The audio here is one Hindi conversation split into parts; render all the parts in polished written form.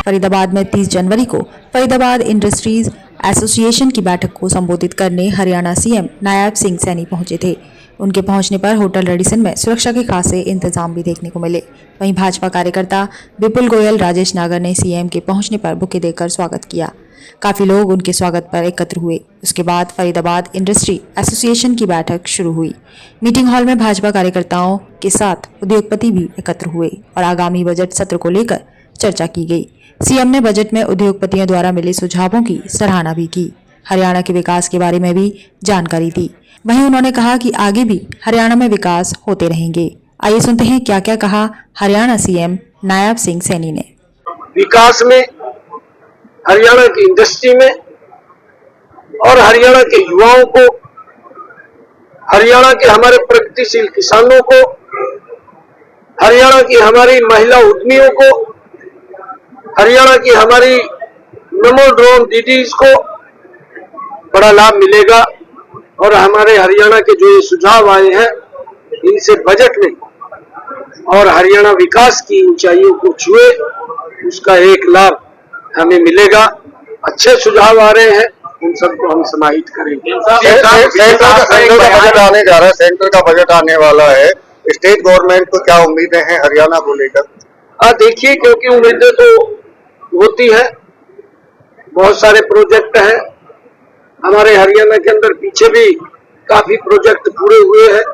फरीदाबाद में 30 जनवरी को फरीदाबाद इंडस्ट्रीज एसोसिएशन की बैठक को संबोधित करने हरियाणा सीएम नायब सिंह सैनी पहुंचे थे। उनके पहुंचने पर होटल रेडिसन में सुरक्षा के खासे इंतजाम भी देखने को मिले। वहीं भाजपा कार्यकर्ता विपुल गोयल, राजेश नागर ने सीएम के पहुंचने पर बुके देकर स्वागत किया। काफी लोग उनके स्वागत पर एकत्र हुए। उसके बाद फरीदाबाद इंडस्ट्री एसोसिएशन की बैठक शुरू हुई। मीटिंग हॉल में भाजपा कार्यकर्ताओं के साथ उद्योगपति भी एकत्र हुए और आगामी बजट सत्र को लेकर चर्चा की गई। सीएम ने बजट में उद्योगपतियों द्वारा मिले सुझावों की सराहना भी की। हरियाणा के विकास के बारे में भी जानकारी दी। वहीं उन्होंने कहा कि आगे भी हरियाणा में विकास होते रहेंगे। आइए सुनते हैं क्या क्या कहा हरियाणा सीएम नायब सिंह सैनी ने। विकास में, हरियाणा की इंडस्ट्री में और हरियाणा के युवाओं को, हरियाणा के हमारे प्रगतिशील किसानों को, हरियाणा की हमारी महिला उद्यमियों को, हरियाणा की हमारी नमो ड्रोन दीदीज को बड़ा लाभ मिलेगा। और हमारे हरियाणा के जो ये सुझाव आए हैं, इनसे बजट में और हरियाणा विकास की ऊंचाइयों को छुए, उसका एक लाभ हमें मिलेगा। अच्छे सुझाव आ रहे हैं, उन सबको हम समाहित करेंगे। सेंटर का बजट आने जा रहा है, सेंटर का बजट आने वाला है। स्टेट गवर्नमेंट को क्या उम्मीदें हैं हरियाणा को लेकर? देखिए, क्योंकि उम्मीदें तो होती है, बहुत सारे प्रोजेक्ट हैं हमारे हरियाणा के अंदर। पीछे भी काफी प्रोजेक्ट पूरे हुए हैं।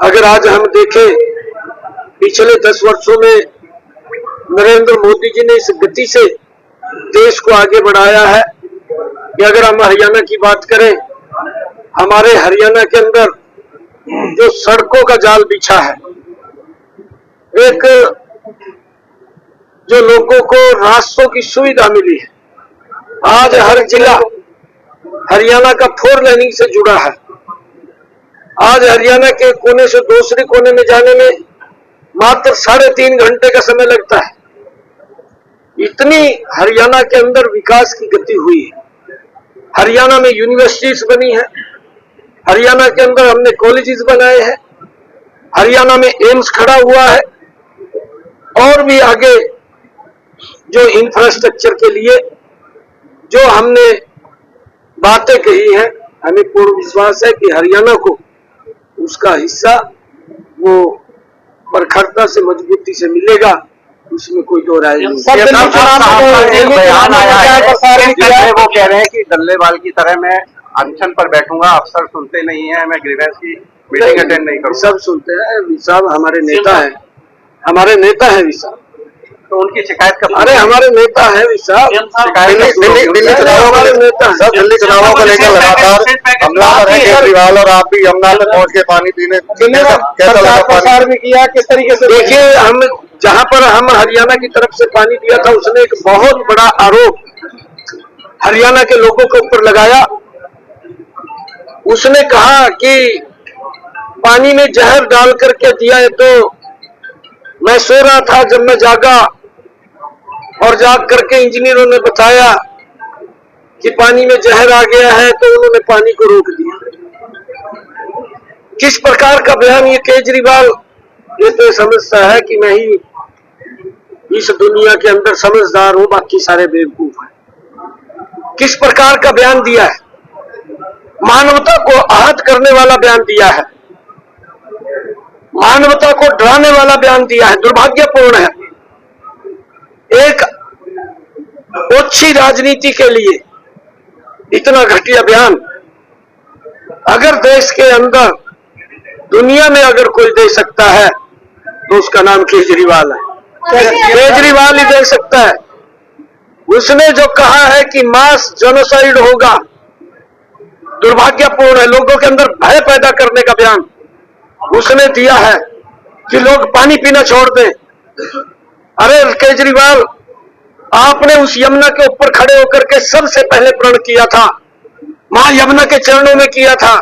अगर आज हम देखें, पिछले 10 वर्षों में नरेंद्र मोदी जी ने इस गति से देश को आगे बढ़ाया है कि अगर हम हरियाणा की बात करें, हमारे हरियाणा के अंदर जो सड़कों का जाल बिछा है, एक जो लोगों को रास्तों की सुविधा मिली है, आज हर जिला हरियाणा का 4 लाइनिंग से जुड़ा है। आज हरियाणा के कोने से दूसरे कोने में जाने में मात्र 3.5 घंटे का समय लगता है। इतनी हरियाणा के अंदर विकास की गति हुई है। हरियाणा में यूनिवर्सिटीज बनी है, हरियाणा के अंदर हमने कॉलेजेस बनाए हैं, हरियाणा में एम्स खड़ा हुआ है। और भी आगे जो इंफ्रास्ट्रक्चर के लिए जो हमने बातें कही हैं, हमें पूर्ण विश्वास है कि हरियाणा को उसका हिस्सा वो प्रखरता से, मजबूती से मिलेगा। उसमें कोई दो राय नहीं। बयान आया है, वो कह रहे हैं कि डल्लेवाल की तरह मैं अनशन पर बैठूंगा, अफसर सुनते नहीं है, मैं ग्रीवेंस की मीटिंग अटेंड नहीं करूंगा। सब सुनते हैं। विशाल हमारे नेता है, हमारे नेता है विशाल, तो उनकी शिकायत का अरे हमारे नेता है विशाल। दिल्ली चुनावों को लेकर लगातार हमला कर रहे केजरीवाल, और आप भी यमुना में पहुंच के पानी पीने प्रचार भी किया। किस तरीके से देखिए, हम जहां पर हम हरियाणा की तरफ से पानी दिया था, उसने एक बहुत बड़ा आरोप हरियाणा के लोगों के ऊपर लगाया। उसने कहा कि पानी में जहर डाल करके दिया है। तो मैं सो रहा था, जब मैं जागा और जाग करके इंजीनियरों ने बताया कि पानी में जहर आ गया है, तो उन्होंने पानी को रोक दिया। किस प्रकार का बयान ये केजरीवाल, ये तो समझता है कि मैं ही इस दुनिया के अंदर समझदार हूं, बाकी सारे बेवकूफ हैं। किस प्रकार का बयान दिया है, मानवता को आहत करने वाला बयान दिया है, मानवता को डराने वाला बयान दिया है। दुर्भाग्यपूर्ण है, एक ओछी राजनीति के लिए इतना घटिया बयान। अगर देश के अंदर, दुनिया में अगर कोई दे सकता है तो उसका नाम केजरीवाल है। केजरीवाल ही दे सकता है। उसने जो कहा है कि मास जेनोसाइड होगा, दुर्भाग्यपूर्ण है। लोगों के अंदर भय पैदा करने का बयान उसने दिया है कि लोग पानी पीना छोड़ दें। अरे केजरीवाल, आपने उस यमुना के ऊपर खड़े होकर के सबसे पहले प्रण किया था, मां यमुना के चरणों में किया था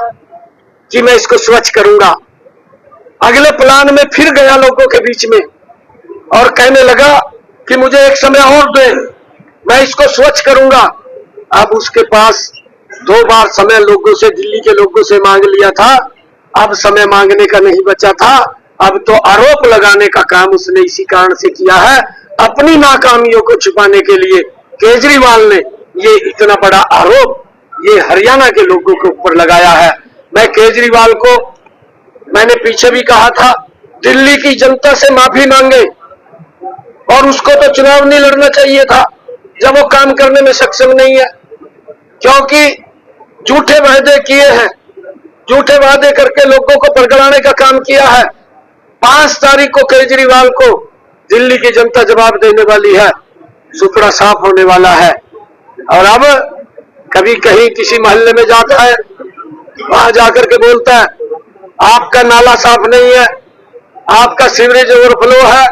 कि मैं इसको स्वच्छ करूंगा। अगले प्लान में फिर गया लोगों के बीच में और कहने लगा कि मुझे एक समय और दे, मैं इसको स्वच्छ करूंगा। अब उसके पास 2 बार समय लोगों से, दिल्ली के लोगों से मांग लिया था। अब समय मांगने का नहीं बचा था, अब तो आरोप लगाने का काम उसने इसी कारण से किया है अपनी नाकामियों को छुपाने के लिए केजरीवाल ने ये इतना बड़ा आरोप ये हरियाणा के लोगों के ऊपर लगाया है। मैं केजरीवाल को मैंने पीछे भी कहा था, दिल्ली की जनता से माफी मांगे और उसको तो चुनाव नहीं लड़ना चाहिए था जब वो काम करने में सक्षम नहीं है, क्योंकि झूठे वादे किए हैं, झूठे वादे करके लोगों को बरगलाने का काम किया है। 5 तारीख को केजरीवाल को दिल्ली की जनता जवाब देने वाली है, सुपड़ा साफ होने वाला है। और अब कभी कहीं किसी मोहल्ले में जाता है, वहां जाकर के बोलता है आपका नाला साफ नहीं है, आपका सीवरेज ओवरफ्लो है,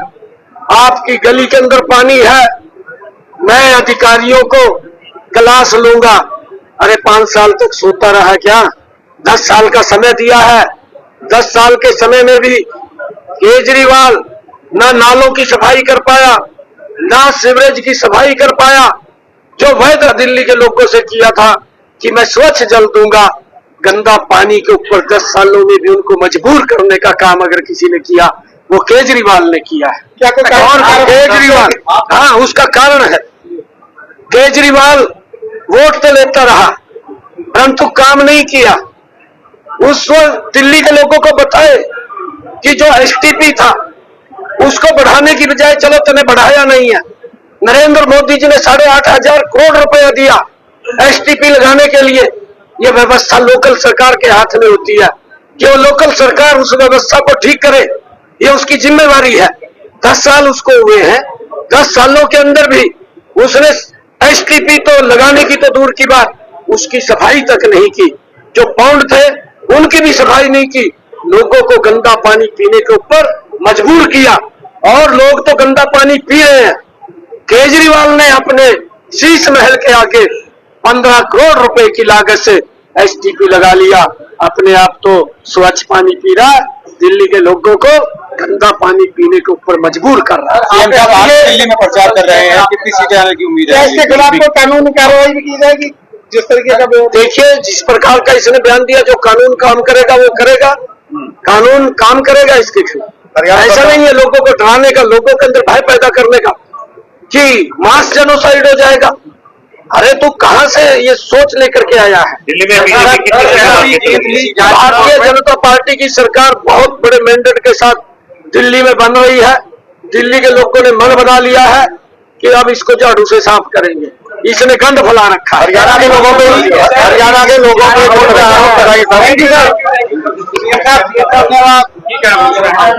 आपकी गली के अंदर पानी है, मैं अधिकारियों को क्लास लूंगा। अरे 5 साल तक सोता रहा क्या? 10 साल का समय दिया है। 10 साल के समय में भी केजरीवाल ना नालों की सफाई कर पाया, ना सीवरेज की सफाई कर पाया। जो वायदा दिल्ली के लोगों से किया था कि मैं स्वच्छ जल दूंगा, गंदा पानी के ऊपर 10 सालों में भी उनको मजबूर करने का काम अगर किसी ने किया, वो केजरीवाल ने किया है। क्या कोई और केजरीवाल, हाँ, उसका कारण है केजरीवाल वोट तो लेता रहा परंतु काम नहीं किया। उस वक्त दिल्ली के लोगों को बताए कि जो एसटीपी था उसको बढ़ाने की बजाय चलो तूने बढ़ाया नहीं है। नरेंद्र मोदी जी ने 8,500 करोड़ रुपया दिया एसटीपी लगाने के लिए। यह व्यवस्था लोकल सरकार के हाथ में होती है कि वो लोकल सरकार उस व्यवस्था को ठीक करे, ये उसकी जिम्मेवारी है। 10 साल उसको हुए हैं, 10 सालों के अंदर भी उसने एसटीपी तो लगाने की तो दूर की बात, उसकी सफाई तक नहीं की। जो पौंड थे उनकी भी सफाई नहीं की, लोगों को गंदा पानी पीने के ऊपर मजबूर किया और लोग तो गंदा पानी पी रहे हैं। केजरीवाल ने अपने शीश महल के आगे 15 करोड़ रुपए की लागत से एसटीपी लगा लिया, अपने आप तो स्वच्छ पानी पी रहा है, दिल्ली के लोगों को गंदा पानी पीने के ऊपर मजबूर कर रहा है। आप दिल्ली में प्रचार कर रहे हैं, कितनी सीटें आने की उम्मीद है? इसके खिलाफ कोई कानूनी कार्रवाई भी की जाएगी जिस तरीके का? देखिए, जिस प्रकार का इसने बयान दिया, जो कानून काम करेगा वो करेगा, कानून काम करेगा इसके खिलाफ। ऐसा नहीं है लोगों को डराने का, लोगों के अंदर भय पैदा करने का कि मास जेनोसाइड हो जाएगा। अरे तू कहां से ये सोच लेकर के आया है? दिल्ली में भारतीय जनता पार्टी की सरकार बहुत बड़े मैंडेट के साथ दिल्ली में बन रही है। दिल्ली के लोगों ने मन बना लिया है कि अब इसको झाड़ू से साफ करेंगे। इसने गंद फैला रखा है हरियाणा के लोगों पे